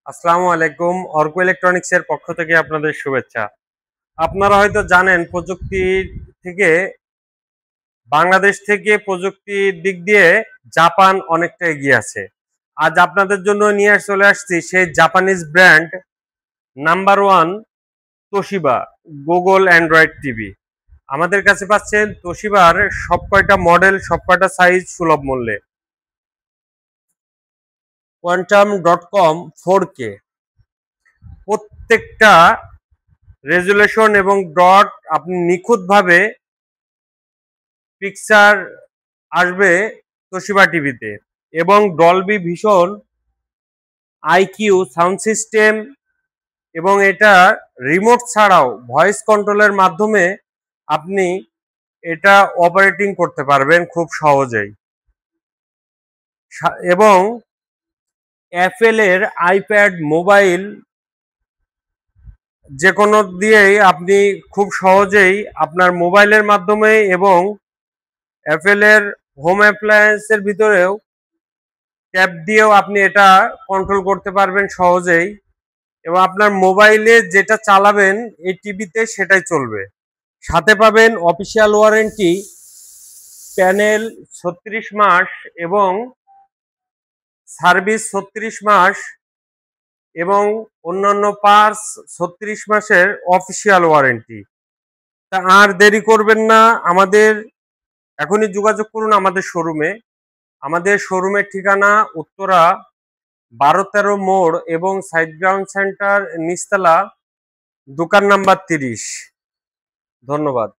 আসসালামু আলাইকুম। অর্ক ইলেকট্রনিক্স এর পক্ষ থেকে আপনাদের শুভেচ্ছা। আপনারা হয়তো জানেন প্রযুক্তি থেকে বাংলাদেশ থেকে প্রযুক্তির দিক দিয়ে জাপান অনেকটা এগিয়ে আছে। আজ আপনাদের জন্য নিয়ে চলে আসছি সেই Japanese brand number one Toshiba Google Android TV. আমাদের কাছে পাচ্ছেন তোশিবার সব কয়টা মডেল, সব কয়টা সাইজ সুলভ মূল্যে। quantum.com 4K প্রত্যেকটা রেজুলেশন এবং ডট আপনি নিখুঁতভাবে পিকচার আসবে তোশিবা টিভিতে, এবং Dolby Vision IQ sound system, এবং এটা রিমোট ছাড়াও ভয়েস কন্ট্রোলের মাধ্যমে আপনি এটা অপারেটিং করতে পারবেন খুব সহজেই। এবং অ্যাপেল এর আইপ্যাড মোবাইল যে কোনো দিয়েই আপনি খুব সহজেই আপনার মোবাইলের মাধ্যমে এবং অ্যাপেলের হোম অ্যাপ্লায়েন্সের ভিতরেও ট্যাব দিয়েও আপনি এটা কন্ট্রোল করতে পারবেন সহজেই, এবং আপনার মোবাইলে যেটা চালাবেন এই টিভিতে সেটাই চলবে। সাথে পাবেন অফিসিয়াল ওয়ারেন্টি, প্যানেল 36 মাস এবং সার্ভিস 36 মাস এবং অন্যান্য পার্টস 36 মাসের অফিসিয়াল ওয়ারেন্টি। তা আর দেরি করবেন না, আমাদের এখনই যোগাযোগ করুন আমাদের শোরুমে। আমাদের শোরুমের ঠিকানা উত্তরা 12-13 মোড় এবং সাইড গ্রাউন্ড সেন্টার, নিচতলা, দোকান নাম্বার 30। ধন্যবাদ।